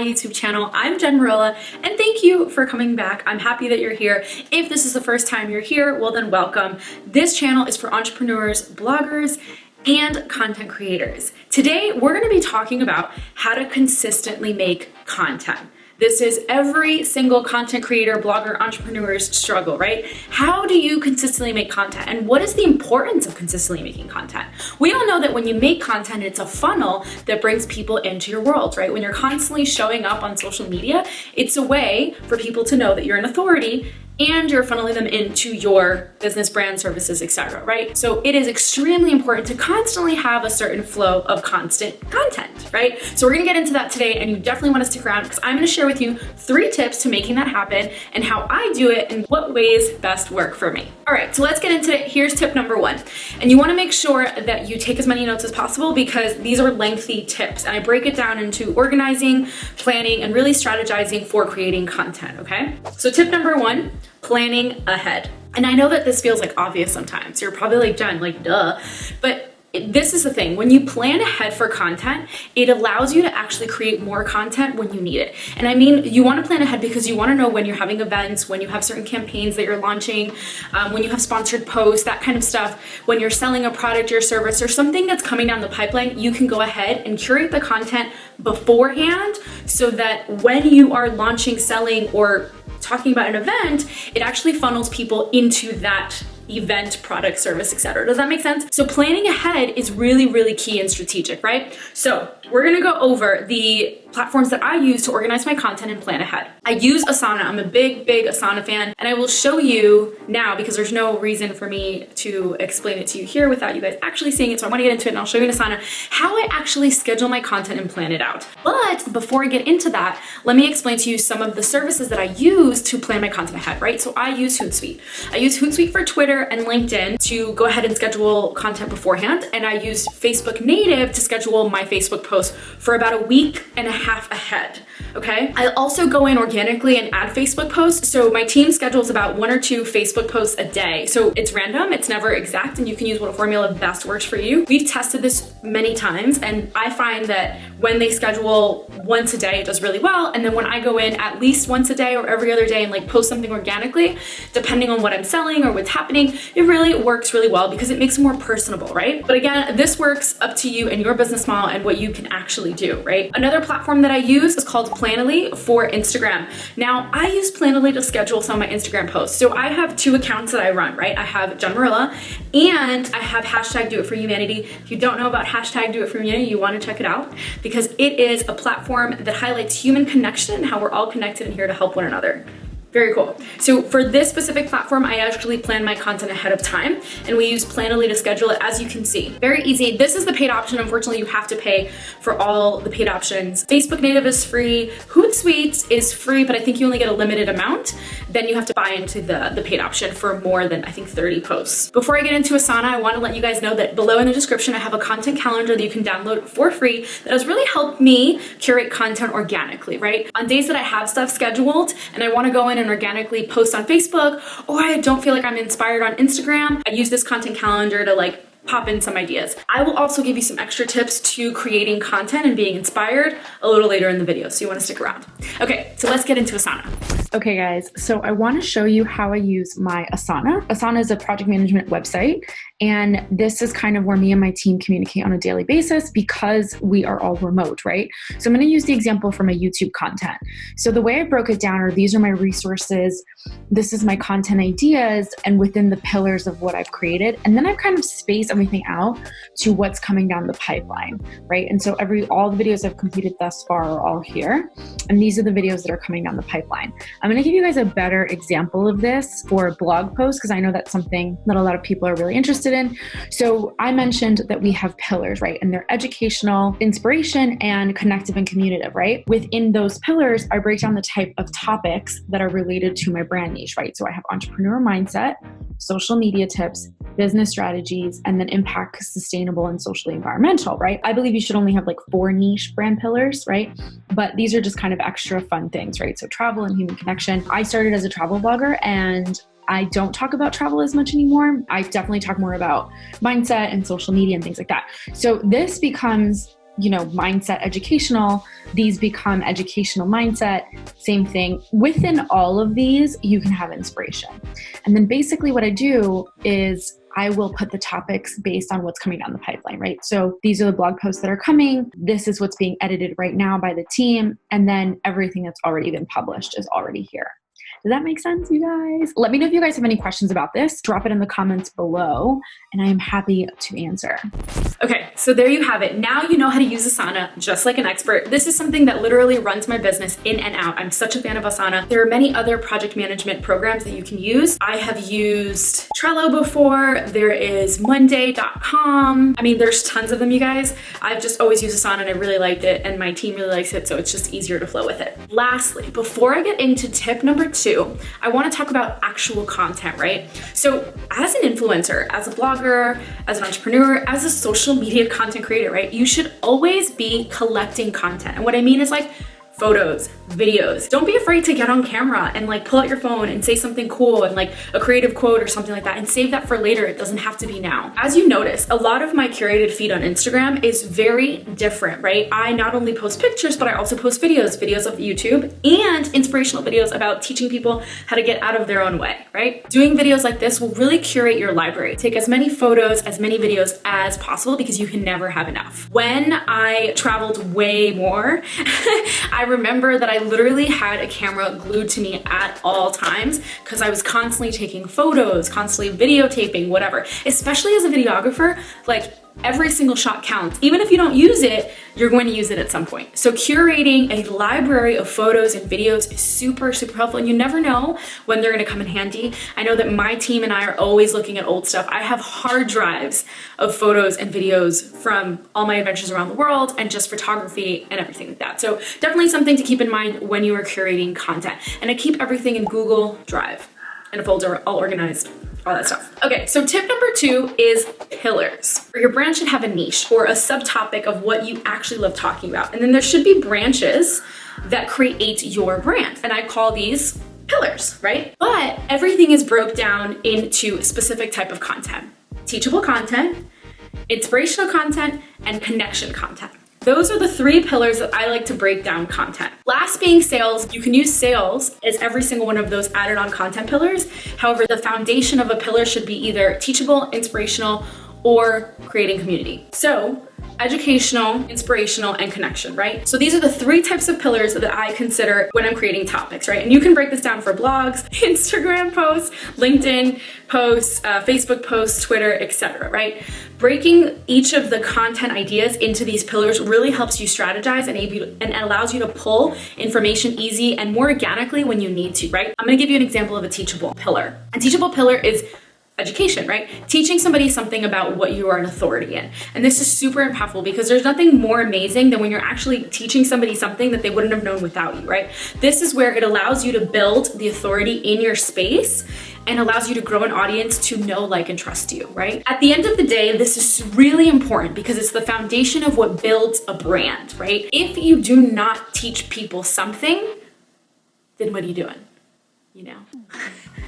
my YouTube channel. I'm Jen Marilla, and thank you for coming back. I'm happy that you're here. If this is the first time you're here, well then welcome. This channel is for entrepreneurs, bloggers, and content creators. Today, we're gonna be talking about how to consistently make content. This is every single content creator, blogger, entrepreneur's struggle, right? How do you consistently make content? And what is the importance of consistently making content? We all know that when you make content, it's a funnel that brings people into your world, right? When you're constantly showing up on social media, it's a way for people to know that you're an authority and you're funneling them into your business, brand, services, etc., right? So it is extremely important to constantly have a certain flow of constant content, right? So we're gonna get into that today, and you definitely wanna stick around because I'm gonna share with you 3 tips to making that happen and how I do it and what ways best work for me. All right, so let's get into it. Here's tip number 1. And you wanna make sure that you take as many notes as possible because these are lengthy tips, and I break it down into organizing, planning, and really strategizing for creating content, okay? So tip number 1, planning ahead. And I know that this feels like obvious sometimes. You're probably like, Jen, like duh. But this is the thing, when you plan ahead for content, it allows you to actually create more content when you need it. And I mean, you wanna plan ahead because you wanna know when you're having events, when you have certain campaigns that you're launching, when you have sponsored posts, that kind of stuff. When you're selling a product or service or something that's coming down the pipeline, you can go ahead and curate the content beforehand so that when you are launching, selling, or talking about an event, it actually funnels people into that event, product, service, etc. Does that make sense? So planning ahead is really, really key and strategic, right? So we're gonna go over the platforms that I use to organize my content and plan ahead. I use Asana. I'm a big Asana fan, and I will show you now because there's no reason for me to explain it to you here without you guys actually seeing it. So I wanna get into it and I'll show you in Asana how I actually schedule my content and plan it out. But before I get into that, let me explain to you some of the services that I use to plan my content ahead, right? So I use Hootsuite. I use Hootsuite for Twitter and LinkedIn to go ahead and schedule content beforehand. And I use Facebook Native to schedule my Facebook posts for about a week and a half ahead, okay? I also go in organically and add Facebook posts. So my team schedules about 1 or 2 Facebook posts a day. So it's random, it's never exact, and you can use what formula best works for you. We've tested this many times, and I find that when they schedule once a day, it does really well. And then when I go in at least once a day or every other day and like post something organically, depending on what I'm selling or what's happening, it really works really well because it makes it more personable, right? But again, this works up to you and your business model and what you can actually do, right? Another platform that I use is called Planoly for Instagram. Now, I use Planoly to schedule some of my Instagram posts. So I have 2 accounts that I run, right? I have Jen Marilla and I have hashtag DOITFORHUMANITY. If you don't know about hashtag DOITFORHUMANITY, you want to check it out because it is a platform that highlights human connection and how we're all connected and here to help one another. Very cool. So for this specific platform, I actually plan my content ahead of time, and we use Planoly to schedule it, as you can see. Very easy. This is the paid option. Unfortunately, you have to pay for all the paid options. Facebook Native is free. Hootsuite is free, but I think you only get a limited amount. Then you have to buy into the paid option for more than, I think, 30 posts. Before I get into Asana, I want to let you guys know that below in the description, I have a content calendar that you can download for free that has really helped me curate content organically, right? On days that I have stuff scheduled and I want to go in and organically post on Facebook, or I don't feel like I'm inspired on Instagram, I use this content calendar to like pop in some ideas. I will also give you some extra tips to creating content and being inspired a little later in the video, so you want to stick around. Okay, so let's get into Asana. Okay guys, so I want to show you how I use my Asana. Asana is a project management website, and this is kind of where me and my team communicate on a daily basis because we are all remote, right? So I'm going to use the example for my YouTube content. So the way I broke it down are these are my resources, this is my content ideas, and within the pillars of what I've created. And then I've kind of spaced everything out to what's coming down the pipeline, right? And so all the videos I've completed thus far are all here. And these are the videos that are coming down the pipeline. I'm going to give you guys a better example of this for blog posts because I know that's something that a lot of people are really interested in. So I mentioned that we have pillars, right? And they're educational, inspiration, and connective and communicative, right? Within those pillars, I break down the type of topics that are related to my brand niche, right? So I have entrepreneur mindset, social media tips, business strategies, and then impact, sustainable, and socially environmental, right? I believe you should only have like 4 niche brand pillars, right? But these are just kind of extra fun things, right? So travel and human connection. I started as a travel blogger, and I don't talk about travel as much anymore. I definitely talk more about mindset and social media and things like that. So this becomes mindset educational, these become educational mindset, same thing. Within all of these, you can have inspiration. And then basically what I do is I will put the topics based on what's coming down the pipeline, right? So these are the blog posts that are coming. This is what's being edited right now by the team. And then everything that's already been published is already here. Does that make sense, you guys? Let me know if you guys have any questions about this. Drop it in the comments below, and I am happy to answer. Okay, so there you have it. Now you know how to use Asana just like an expert. This is something that literally runs my business in and out. I'm such a fan of Asana. There are many other project management programs that you can use. I have used Trello before. There is Monday.com. I mean, there's tons of them, you guys. I've just always used Asana and I really liked it, and my team really likes it, so it's just easier to flow with it. Lastly, before I get into tip number 2, I want to talk about actual content, right? So as an influencer, as a blogger, as an entrepreneur, as a social media content creator, right? You should always be collecting content. And what I mean is like photos, videos. Don't be afraid to get on camera and like pull out your phone and say something cool and like a creative quote or something like that, and save that for later. It doesn't have to be now. As you notice, a lot of my curated feed on Instagram is very different, right? I not only post pictures, but I also post videos of YouTube and inspirational videos about teaching people how to get out of their own way, right? Doing videos like this will really curate your library. Take as many photos, as many videos as possible, because you can never have enough. When I traveled way more, I remember that I literally had a camera glued to me at all times because I was constantly taking photos, constantly videotaping, whatever. Especially as a videographer, like every single shot counts. Even if you don't use it, you're going to use it at some point. So curating a library of photos and videos is super, super helpful, and you never know when they're gonna come in handy. I know that my team and I are always looking at old stuff. I have hard drives of photos and videos from all my adventures around the world and just photography and everything like that. So definitely something to keep in mind when you are curating content. And I keep everything in Google Drive in a folder, all organized, all that stuff. Okay, so tip number 2 is pillars. Your brand should have a niche or a subtopic of what you actually love talking about. And then there should be branches that create your brand. And I call these pillars, right? But everything is broke down into a specific type of content. Teachable content, inspirational content, and connection content. Those are the 3 pillars that I like to break down content. Last being sales. You can use sales as every single one of those added on content pillars. However, the foundation of a pillar should be either teachable, inspirational, or creating community. So educational, inspirational, and connection, right? So these are the 3 types of pillars that I consider when I'm creating topics, right? And you can break this down for blogs, Instagram posts, LinkedIn posts, Facebook posts, Twitter, etc., right? Breaking each of the content ideas into these pillars really helps you strategize and allows you to pull information easy and more organically when you need to, right? I'm gonna give you an example of a teachable pillar. A teachable pillar is education, right? Teaching somebody something about what you are an authority in. And this is super impactful because there's nothing more amazing than when you're actually teaching somebody something that they wouldn't have known without you, right? This is where it allows you to build the authority in your space and allows you to grow an audience to know, like, and trust you, right? At the end of the day, this is really important because it's the foundation of what builds a brand, right? If you do not teach people something, then what are you doing?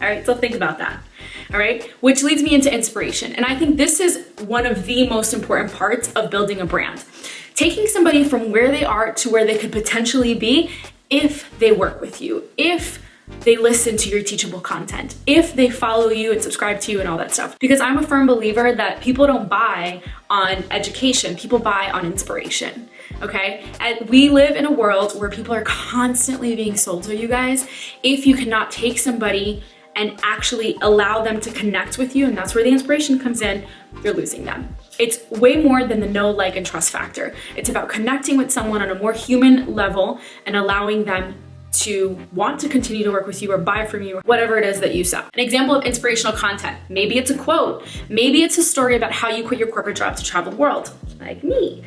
All right, so think about that. All right, which leads me into inspiration. And I think this is one of the most important parts of building a brand. Taking somebody from where they are to where they could potentially be if they work with you, if they listen to your teachable content, if they follow you and subscribe to you and all that stuff. Because I'm a firm believer that people don't buy on education, people buy on inspiration. Okay, and we live in a world where people are constantly being sold to, you guys. If you cannot take somebody and actually allow them to connect with you, and that's where the inspiration comes in, you're losing them. It's way more than the know, like, and trust factor. It's about connecting with someone on a more human level and allowing them to want to continue to work with you or buy from you, or whatever it is that you sell. An example of inspirational content. Maybe it's a quote. Maybe it's a story about how you quit your corporate job to travel the world, like me.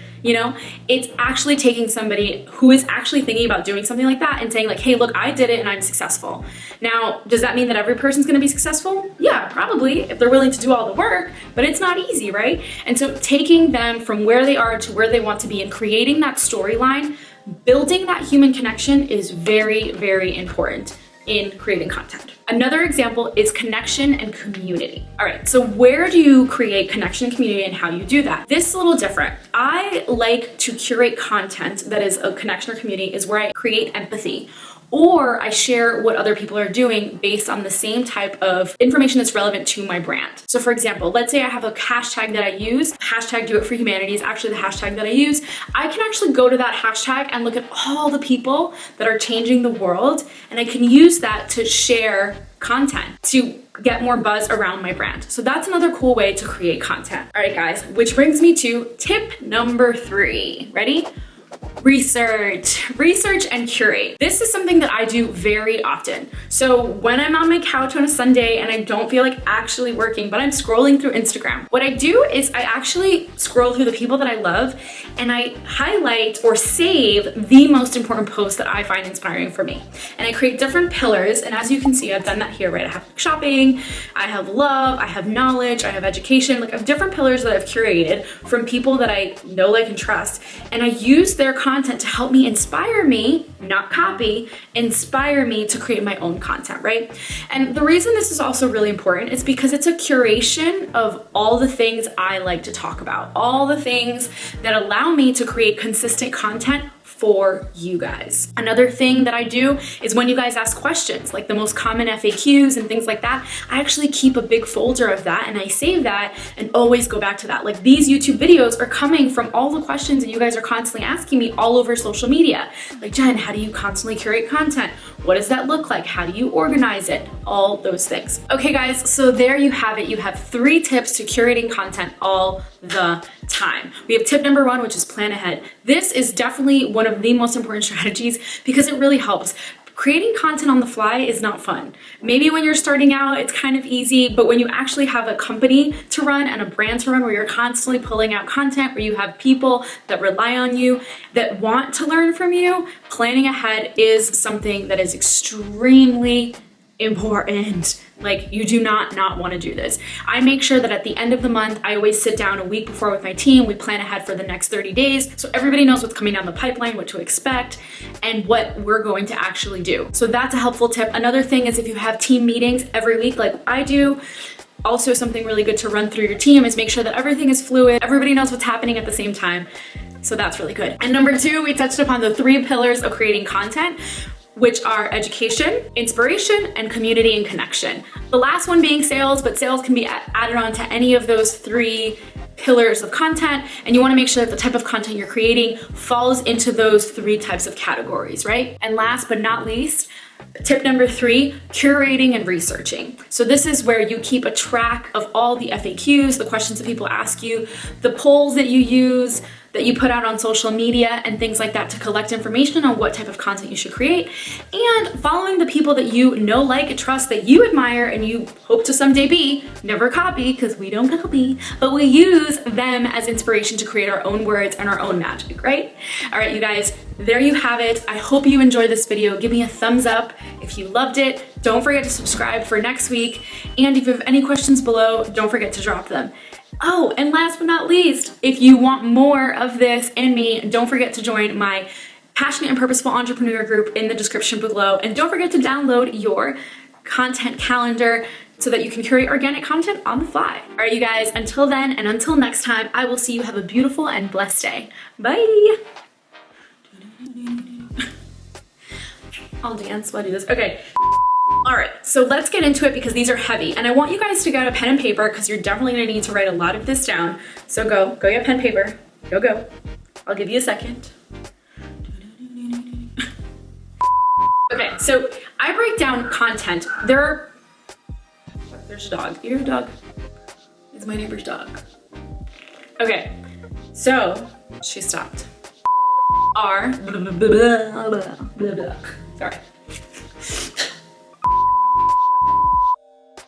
It's actually taking somebody who is actually thinking about doing something like that and saying like, hey, look, I did it and I'm successful. Now, does that mean that every person's gonna be successful? Yeah, probably, if they're willing to do all the work, but it's not easy, right? And so taking them from where they are to where they want to be and creating that storyline, building that human connection is very, very important in creating content. Another example is connection and community. All right, so where do you create connection and community and how you do that? This is a little different. I like to curate content that is a connection or community is where I create empathy, or I share what other people are doing based on the same type of information that's relevant to my brand. So for example, let's say I have a hashtag that I use, hashtag Do It For Humanity is actually the hashtag that I use. I can actually go to that hashtag and look at all the people that are changing the world, and I can use that to share content to get more buzz around my brand. So that's another cool way to create content. All right, guys, which brings me to tip number 3. Ready? Research and curate. This is something that I do very often. So when I'm on my couch on a Sunday and I don't feel like actually working, but I'm scrolling through Instagram, what I do is I actually scroll through the people that I love and I highlight or save the most important posts that I find inspiring for me. And I create different pillars. And as you can see, I've done that here, right? I have shopping, I have love, I have knowledge, I have education, like I have different pillars that I've curated from people that I know, like, and trust. And I use their content to help me inspire me, not copy, inspire me to create my own content, right? And the reason this is also really important is because it's a curation of all the things I like to talk about, all the things that allow me to create consistent content for you guys. Another thing that I do is when you guys ask questions, like the most common FAQs and things like that, I actually keep a big folder of that and I save that and always go back to that. Like these YouTube videos are coming from all the questions that you guys are constantly asking me all over social media. Like, Jen, how do you constantly curate content? What does that look like? How do you organize it? All those things. Okay, guys, so there you have it. You have 3 tips to curating content all the time. We have tip number 1, which is plan ahead. This is definitely one of the most important strategies because it really helps. Creating content on the fly is not fun. Maybe when you're starting out, it's kind of easy, but when you actually have a company to run and a brand to run where you're constantly pulling out content, where you have people that rely on you, that want to learn from you, planning ahead is something that is extremely important. Like, you do not want to do this. I make sure that at the end of the month, I always sit down a week before with my team. We plan ahead for the next 30 days. So everybody knows what's coming down the pipeline, what to expect, and what we're going to actually do. So that's a helpful tip. Another thing is if you have team meetings every week, like I do, also something really good to run through your team is make sure that everything is fluid. Everybody knows what's happening at the same time. So that's really good. And number 2, we touched upon the 3 pillars of creating content, which are education, inspiration, and community and connection. The last one being sales, but sales can be added on to any of those 3 pillars of content, and you wanna make sure that the type of content you're creating falls into those 3 types of categories, right? And last but not least, tip number 3, curating and researching. So this is where you keep a track of all the FAQs, the questions that people ask you, the polls that you use, that you put out on social media and things like that to collect information on what type of content you should create, and following the people that you know, like, trust, that you admire, and you hope to someday be. Never copy, because we don't copy, but we use them as inspiration to create our own words and our own magic, right? All right, you guys, there you have it. I hope you enjoyed this video. Give me a thumbs up if you loved it. Don't forget to subscribe for next week. And if you have any questions below, don't forget to drop them. Oh, and last but not least, if you want more of this and me, don't forget to join my Passionate and Purposeful Entrepreneur group in the description below. And don't forget to download your content calendar so that you can curate organic content on the fly. All right, you guys, until then and until next time, I will see you. Have a beautiful and blessed day. Bye. I'll dance while I do this. Okay. All right, so let's get into it because these are heavy, and I want you guys to get a pen and paper because you're definitely gonna need to write a lot of this down. So go get pen and paper. Go. I'll give you a second. Okay, so I break down content. There's a dog. You hear a dog? It's my neighbor's dog. Okay, so she stopped. Sorry.